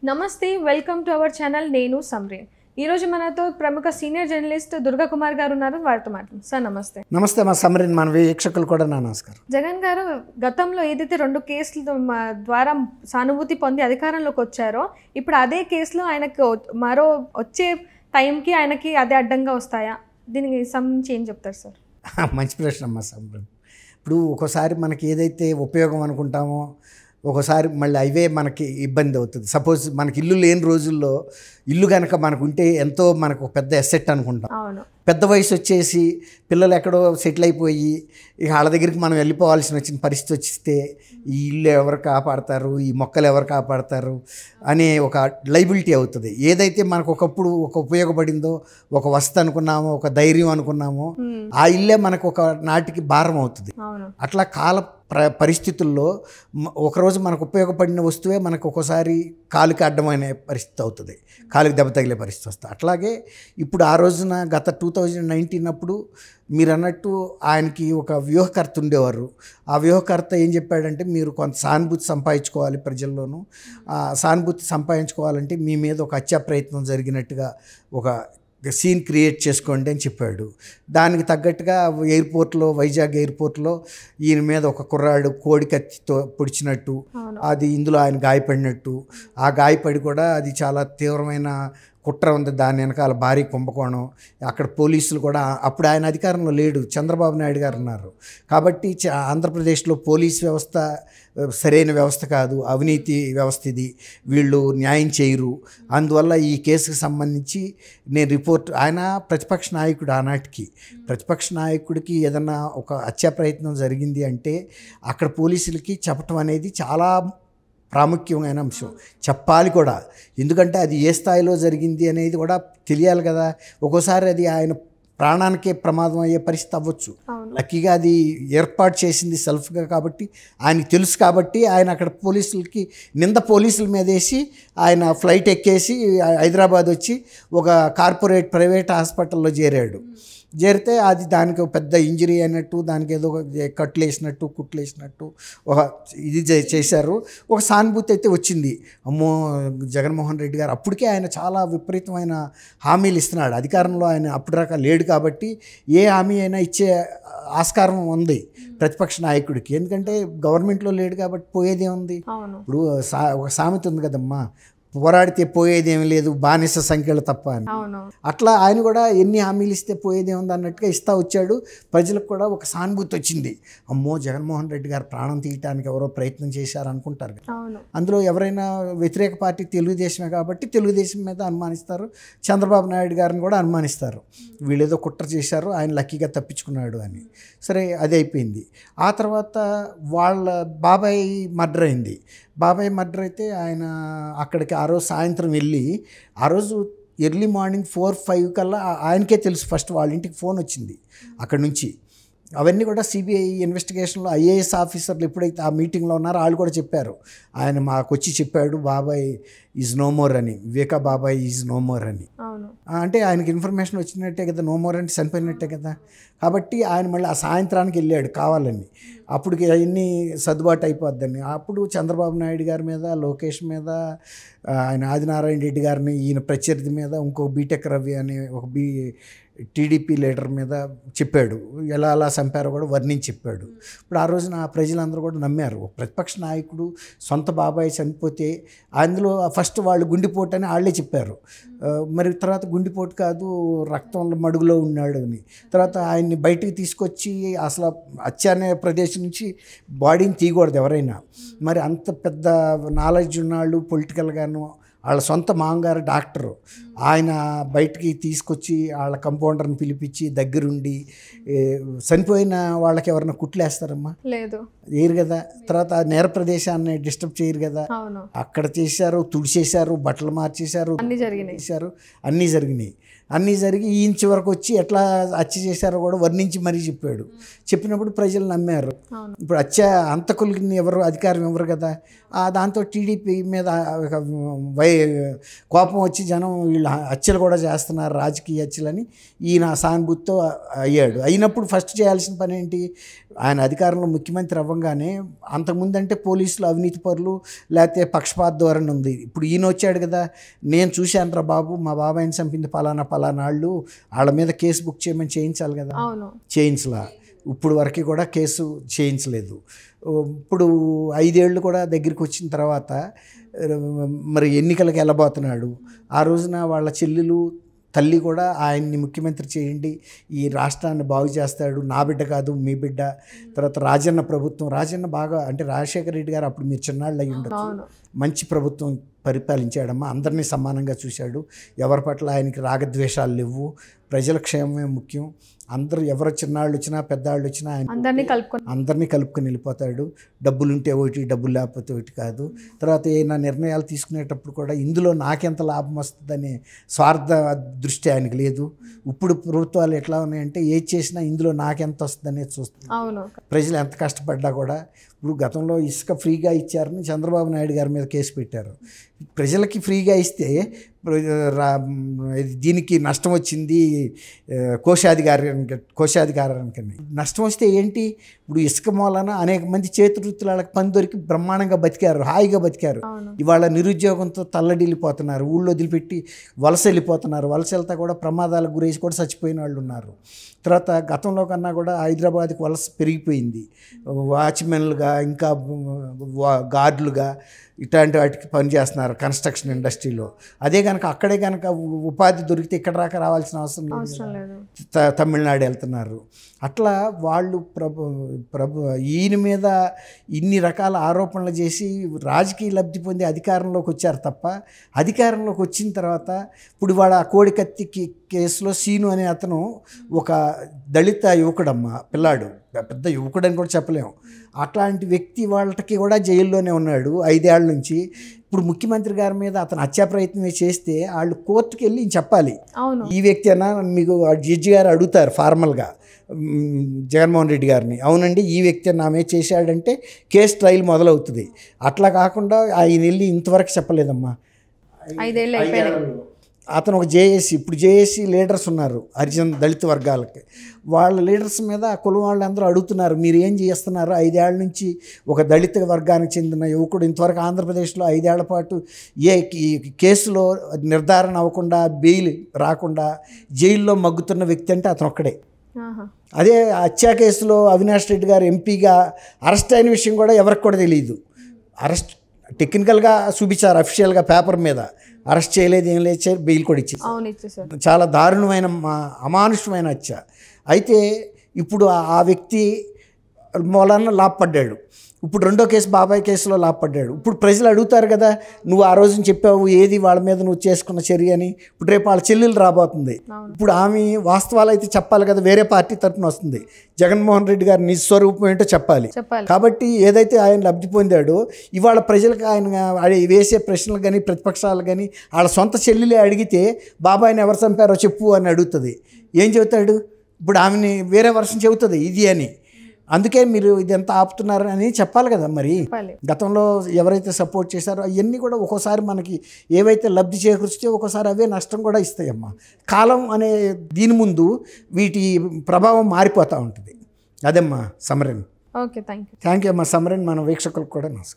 నమస్తే, welcome to our channel. నేను సమ్రీన్. ఈరోజు మనతో ప్రముఖ సీనియర్ జర్నలిస్ట్ దుర్గా కుమార్ గారు ఉన్నారు. వారితో మాట్లాడు. సార్ నమస్తే. నమస్తే మా సమ్రీన్, మన వీక్షకులు కూడా నా నమస్కారం. జగన్ గారు గతంలో ఏదైతే 2 కేసుల ద్వారా సానుభూతి పొంది అధికారంలోకి వచ్చారో, ఇప్పుడు అదే కేసులో ఆయనకు మరో వచ్చే టైంకి ఆయనకి అదే అడ్డంగా వస్తాయా? దీనికి సంబంధించి ఏం చెప్తారు సార్? మంచి ప్రశ్న అమ్మా సమ్రీన్. ఇప్పుడు ఒక్కోసారి మనకి ఏదైతే ఉపయోగం అనుకుంటామో ఒక్కోసారి మళ్ళీ అవే మనకి ఇబ్బంది అవుతుంది. సపోజ్ మనకి ఇల్లు లేని రోజుల్లో ఇల్లు కనుక మనకు ఉంటే ఎంతో మనకు పెద్ద ఎసెట్ అనుకుంటాం. పెద్ద వయసు వచ్చేసి పిల్లలు ఎక్కడో సెటిల్ అయిపోయి ఇక వాళ్ళ దగ్గరికి మనం వచ్చిన పరిస్థితి వచ్చిస్తే ఈ ఇల్లు ఎవరు కాపాడతారు, ఈ మొక్కలు ఎవరు కాపాడతారు అనే ఒక లైబిలిటీ అవుతుంది. ఏదైతే మనకు ఒకప్పుడు ఒక ఉపయోగపడిందో, ఒక వస్తు అనుకున్నామో, ఒక ధైర్యం అనుకున్నామో, ఆ ఇల్లే మనకు ఒక నాటికి భారం అవుతుంది. అట్లా పరిస్థితుల్లో ఒకరోజు మనకు ఉపయోగపడిన వస్తువే మనకు ఒక్కోసారి కాలుకి అడ్డమైన పరిస్థితి అవుతుంది, కాలుకి దెబ్బ తగిలే పరిస్థితి వస్తుంది. అట్లాగే ఇప్పుడు ఆ రోజున గత 2019 అప్పుడు మీరు అన్నట్టు ఆయనకి ఒక వ్యూహకర్త ఉండేవారు. ఆ వ్యూహకర్త ఏం చెప్పాడంటే, మీరు కొంత సానుభూతి సంపాదించుకోవాలి ప్రజల్లోనూ, సానుభూతి సంపాదించుకోవాలంటే మీ మీద ఒక హత్యా ప్రయత్నం జరిగినట్టుగా ఒక సీన్ క్రియేట్ చేసుకోండి అని చెప్పాడు. దానికి తగ్గట్టుగా ఎయిర్పోర్ట్లో, వైజాగ్ ఎయిర్పోర్ట్లో ఈయన మీద ఒక కుర్రాడు కోడి కత్తితో పొడిచినట్టు, అది ఇందులో ఆయన గాయపడినట్టు, ఆ గాయపడి కూడా అది చాలా తీవ్రమైన కుట్ర ఉంది, దాని వెనకాల భారీ కుంభకోణం. అక్కడ పోలీసులు కూడా అప్పుడు ఆయన అధికారంలో లేడు, చంద్రబాబు నాయుడు గారు ఉన్నారు. కాబట్టి ఆంధ్రప్రదేశ్లో పోలీస్ వ్యవస్థ సరైన వ్యవస్థ కాదు, అవినీతి వ్యవస్థ ఇది, వీళ్ళు న్యాయం చేయరు. అందువల్ల ఈ కేసుకు సంబంధించి నేను రిపోర్ట్, ఆయన ప్రతిపక్ష నాయకుడు, ఆనాటికి ప్రతిపక్ష నాయకుడికి ఏదన్నా ఒక హత్యా ప్రయత్నం జరిగింది అంటే అక్కడ పోలీసులకి చెప్పటం అనేది చాలా ప్రాముఖ్యమైన అంశం, చెప్పాలి కూడా. ఎందుకంటే అది ఏ స్థాయిలో జరిగింది అనేది కూడా తెలియాలి కదా. ఒక్కోసారి అది ఆయన ప్రాణానికే ప్రమాదం అయ్యే పరిస్థితి అవ్వచ్చు. లక్కీగా అది ఏర్పాటు చేసింది సెల్ఫ్గా కాబట్టి ఆయనకి తెలుసు, కాబట్టి ఆయన అక్కడ పోలీసుల మీద వేసి ఆయన ఫ్లైట్ ఎక్కేసి హైదరాబాద్ వచ్చి ఒక కార్పొరేట్ ప్రైవేట్ హాస్పిటల్లో చేరితే అది దానికి ఒక పెద్ద ఇంజరీ అయినట్టు, దానికి ఏదో కుట్లు వేసినట్టు ఒక ఇది చేశారు. ఒక సానుభూతి అయితే వచ్చింది. అమ్మో, జగన్మోహన్ రెడ్డి గారు అప్పటికే ఆయన చాలా విపరీతమైన హామీలు ఇస్తున్నాడు. అధికారంలో ఆయన అప్పుడు దాకా లేడు కాబట్టి ఏ హామీ అయినా ఇచ్చే ఆస్కారం ఉంది ప్రతిపక్ష నాయకుడికి. ఎందుకంటే గవర్నమెంట్లో లేడు కాబట్టి పోయేదే ఉంది. ఇప్పుడు ఒక సామెత ఉంది కదమ్మా, పోరాడితే పోయేదేమీ లేదు, బానిస సంఖ్యలు తప్ప అని. అట్లా ఆయన కూడా ఎన్ని హామీలు ఇస్తే పోయేదేముంది అన్నట్టుగా ఇస్తా వచ్చాడు. ప్రజలకు కూడా ఒక సానుభూతి వచ్చింది. అమ్మో, జగన్మోహన్ రెడ్డి గారు ప్రాణం తీయటానికి ఎవరో ప్రయత్నం చేశారు అనుకుంటారు. అందులో ఎవరైనా వ్యతిరేక పార్టీ తెలుగుదేశమే కాబట్టి తెలుగుదేశం మీద అనుమానిస్తారు, చంద్రబాబు నాయుడు గారిని కూడా అనుమానిస్తారు, వీళ్ళేదో కుట్ర చేశారు, ఆయన లక్కీగా తప్పించుకున్నాడు అని. సరే, అది అయిపోయింది. ఆ తర్వాత వాళ్ళ బాబాయ్ మర్డర్ అయింది. బాబాయ్ మర్డర్ అయితే ఆయన అక్కడికి ఆ రోజు సాయంత్రం వెళ్ళి, ఆ రోజు ఎర్లీ మార్నింగ్ 4-5 కల్లా ఆయనకే తెలుసు, ఫస్ట్ వాళ్ళ ఇంటికి ఫోన్ వచ్చింది అక్కడి నుంచి. అవన్నీ కూడా సిబిఐ ఇన్వెస్టిగేషన్లో ఐఏఎస్ ఆఫీసర్లు ఎప్పుడైతే ఆ మీటింగ్లో ఉన్నారో వాళ్ళు కూడా చెప్పారు. ఆయన మాకు వచ్చి చెప్పాడు, బాబాయ్ ఈజ్ నో మోర్ అని, వివేకా బాబాయ్ ఈజ్ నో మోర్ అని. అంటే ఆయనకి ఇన్ఫర్మేషన్ వచ్చినట్టే కదా, నో మోర్ అంటే చనిపోయినట్టే కదా. కాబట్టి ఆయన మళ్ళీ ఆ సాయంత్రానికి వెళ్ళాడు కావాలని, అప్పటికి అవన్నీ సర్దుబాటు అయిపోద్దని. అప్పుడు చంద్రబాబు నాయుడు గారి మీద, లోకేష్ మీద, ఆయన ఆదినారాయణ రెడ్డి గారిని, ఈయన ప్రత్యర్థి మీద, ఇంకో బీటెక్ రవి అనే ఒక టీడీపీ లీడర్ మీద చెప్పాడు. ఎలా చంపారో కూడా వర్ణించి చెప్పాడు. ఇప్పుడు ఆ రోజున ప్రజలందరూ కూడా నమ్మారు. ప్రతిపక్ష నాయకుడు సొంత బాబాయ్ చనిపోతే అందులో ఫస్ట్ వాళ్ళు గుండెపోటు అని వాళ్ళే చెప్పారు. మరి తర్వాత గుండెపోటు కాదు, రక్తంలో మడుగులో ఉన్నాడు అని. తర్వాత ఆయన్ని బయటికి తీసుకొచ్చి అసలు అత్యానే ప్రదేశం నుంచి బాడీని తీయకూడదు ఎవరైనా. మరి అంత పెద్ద నాలెడ్జ్ ఉన్నాళ్ళు పొలిటికల్గాను, వాళ్ళ సొంత మామగారు డాక్టరు, ఆయన బయటికి తీసుకొచ్చి వాళ్ళ కంపౌండర్ని పిలిపించి దగ్గరుండి, చనిపోయిన వాళ్ళకి ఎవరైనా కుట్లేస్తారమ్మా? లేదు, వేయరు కదా. తర్వాత నేర ప్రదేశాన్ని డిస్టర్బ్ చేయరు కదా. అక్కడ చేశారు, తుడిచేశారు, బట్టలు మార్చేశారు, అన్నీ జరిగినాయి. అన్నీ జరిగి ఈయన చివరకు వచ్చి ఎట్లా హత్య చేశారో కూడా వర్ణించి మరీ చెప్పాడు. చెప్పినప్పుడు ప్రజలు నమ్మారు. ఇప్పుడు హత్య అంతకుల్ని ఎవరు అధికారం ఇవ్వరు కదా. దాంతో టీడీపీ మీద ఒక కోపం వచ్చి జనం వీళ్ళు హత్యలు కూడా చేస్తున్నారు, రాజకీయ హత్యలని ఈయన సానుభూతితో అయ్యాడు. అయినప్పుడు ఫస్ట్ చేయాల్సిన పని ఏంటి, ఆయన అధికారంలో ముఖ్యమంత్రి అవ్వగానే అంతకుముందు అంటే పోలీసులు అవినీతి పరులు లేకపోతే పక్షపాత ధోరణి ఉంది. ఇప్పుడు ఈయన వచ్చాడు కదా, నేను చూశానురా బాబు, మా బాబాయిని చంపింది పలానా వాళ్ళు, వాళ్ళ మీద కేసు బుక్ చేయమని చేయించాలి కదా, చేయించలా. ఇప్పుడు వరకు కూడా కేసు చేయించలేదు. ఇప్పుడు 5 ఏళ్ళు కూడా దగ్గరికి వచ్చిన తర్వాత మరి ఎన్నికలకు వెళ్ళబోతున్నాడు. ఆ రోజున వాళ్ళ చెల్లెలు తల్లి కూడా ఆయన్ని ముఖ్యమంత్రి చేయండి, ఈ రాష్ట్రాన్ని బాగు చేస్తాడు, నా బిడ్డ కాదు మీ బిడ్డ. తర్వాత రాజన్న బాగా అంటే రాజశేఖర రెడ్డి గారు అప్పుడు మీరు చిన్నాళ్ళు అయ్యి ఉండొచ్చు, మంచి ప్రభుత్వం పరిపాలించాడమ్మా, అందరినీ సమానంగా చూశాడు, ఎవరి పట్ల ఆయనకి రాగద్వేషాలు లేవు, ప్రజల క్షేమమే ముఖ్యం, అందరూ ఎవరు చిన్నాళ్ళు వచ్చినా పెద్దవాళ్ళు వచ్చినా ఆయన అందరినీ కలుపుకొని వెళ్ళిపోతాడు. డబ్బులుంటే ఒకటి, డబ్బులు లేకపోతే ఒకటి కాదు. తర్వాత ఏమైనా నిర్ణయాలు తీసుకునేటప్పుడు కూడా ఇందులో నాకెంత లాభం వస్తుందనే స్వార్థ దృష్టి ఆయనకి లేదు. ఇప్పుడు ప్రభుత్వాలు ఎట్లా ఉన్నాయంటే ఏది చేసినా ఇందులో నాకెంత వస్తుందనేది చూస్తుంది. ప్రజలు ఎంత కష్టపడ్డా కూడా, ఇప్పుడు గతంలో ఇసుక ఫ్రీగా ఇచ్చారని చంద్రబాబు నాయుడు గారి మీద కేసు పెట్టారు. ప్రజలకి ఫ్రీగా ఇస్తే దీనికి నష్టం వచ్చింది కోశాధికారానికి నష్టం వస్తే ఏంటి, ఇప్పుడు ఇసుక మూలన అనేక మంది చేతివృత్తుల వాళ్ళకి పని దొరికి బ్రహ్మాండంగా బతికారు, హాయిగా బతికారు. ఇవాళ నిరుద్యోగంతో తల్లడిల్లిపోతున్నారు, ఊళ్ళో వదిలిపెట్టి వలస వెళ్ళిపోతున్నారు, వలస వెళ్తా కూడా ప్రమాదాలకు గురేసి కూడా చచ్చిపోయిన వాళ్ళు ఉన్నారు. తర్వాత గతంలో కన్నా కూడా హైదరాబాద్కి వలస పెరిగిపోయింది, వాచ్మెన్లుగా ఇంకా గార్డులుగా ఇట్లాంటి వాటికి పనిచేస్తున్నారు కన్స్ట్రక్షన్ ఇండస్ట్రీలో. అదే కనుక అక్కడే కనుక ఉపాధి దొరికితే ఇక్కడ దాకా రావాల్సిన అవసరం లేదు, తమిళనాడు వెళ్తున్నారు. అట్లా వాళ్ళు ఈయన మీద ఇన్ని రకాల ఆరోపణలు చేసి రాజకీయ లబ్ధి పొంది అధికారంలోకి వచ్చారు తప్ప, అధికారంలోకి వచ్చిన తర్వాత ఇప్పుడు వాళ్ళ కోడికత్తి కేసులో సీను అనే అతను ఒక దళిత యువకుడమ్మ, పిల్లాడు, పెద్ద యువకుడు అని కూడా చెప్పలేము, అట్లాంటి వ్యక్తి వాళ్ళకి కూడా జైల్లోనే ఉన్నాడు 5 ఏళ్ల నుంచి. ఇప్పుడు ముఖ్యమంత్రి గారి మీద అతను హత్యా ప్రయత్నం చేస్తే వాళ్ళు కోర్టుకి వెళ్ళి చెప్పాలి, ఈ వ్యక్తి అన్నా, మీకు జడ్జి గారు అడుగుతారు ఫార్మల్గా జగన్మోహన్ రెడ్డి గారిని, అవునండి ఈ వ్యక్తి నా మీద చేశాడంటే కేసు ట్రయల్ మొదలవుతుంది. అట్లా కాకుండా ఆయన వెళ్ళి ఇంతవరకు చెప్పలేదమ్మా. 5 ఏళ్ళు అయిపోయాయి. అతను ఒక జేఏసీ, ఇప్పుడు జేఏసీ లీడర్స్ ఉన్నారు హరిజన్ దళిత వర్గాలకి, వాళ్ళ లీడర్స్ మీద కులం వాళ్ళందరూ అడుగుతున్నారు, మీరు ఏం చేస్తున్నారు, 5 ఏళ్ల నుంచి ఒక దళిత వర్గానికి చెందిన యువకుడు ఇంతవరకు ఆంధ్రప్రదేశ్లో 5 ఏళ్ల పాటు ఏ కేసులో నిర్ధారణ అవ్వకుండా బెయిల్ రాకుండా జైల్లో మగ్గుతున్న వ్యక్తి అంటే అతను ఒక్కడే. అదే హత్యా కేసులో అవినాష్ రెడ్డి గారు ఎంపీగా అరెస్ట్ అయిన విషయం కూడా ఎవరికి కూడా తెలియదు. అరెస్ట్ టెక్నికల్గా చూపించారు అఫీషియల్గా పేపర్ మీద, అరెస్ట్ చేయలేదు, ఏం లేదు, బెయిల్ కూడా ఇచ్చేసారు. చాలా దారుణమైన అమానుషమైన హత్య. అయితే ఇప్పుడు ఆ వ్యక్తి మూలాన లాభపడ్డాడు. ఇప్పుడు 2వ కేసు బాబాయ్ కేసులో లాభపడ్డాడు. ఇప్పుడు ప్రజలు అడుగుతారు కదా, నువ్వు ఆ రోజున చెప్పావు ఏది వాళ్ళ మీద నువ్వు చేసుకున్న చర్య అని. ఇప్పుడు రేపు వాళ్ళ చెల్లెలు రాబోతుంది, ఇప్పుడు ఆమె వాస్తవాలు అయితే చెప్పాలి కదా, వేరే పార్టీ తరఫున వస్తుంది, జగన్మోహన్ రెడ్డి గారి నిజ స్వరూపం ఏంటో చెప్పాలి. కాబట్టి ఏదైతే ఆయన లబ్ధి పొందాడో ఇవాళ ప్రజలకు ఆయన వేసే ప్రశ్నలు కానీ ప్రతిపక్షాలు కానీ వాళ్ళ సొంత చెల్లెలే అడిగితే బాబాయిని ఎవరు చంపారో చెప్పు అని అడుగుతుంది, ఏం చెబుతాడు? ఇప్పుడు ఆమెని వేరే వర్షం చెబుతుంది ఇది అని. అందుకే మీరు ఇదంతా ఆపుతున్నారు అని చెప్పాలి కదా. మరి గతంలో ఎవరైతే సపోర్ట్ చేశారో అవన్నీ కూడా ఒక్కోసారి మనకి ఏవైతే లబ్ధి చేకూరిస్తే ఒక్కోసారి అవే నష్టం కూడా ఇస్తాయమ్మా. కాలం అనే దీని ముందు వీటి ప్రభావం మారిపోతూ ఉంటుంది. అదేమ్మా సమరన్. ఓకే, థ్యాంక్ యూ అమ్మా సమరన్. మన వీక్షకులకు కూడా నమస్కారం.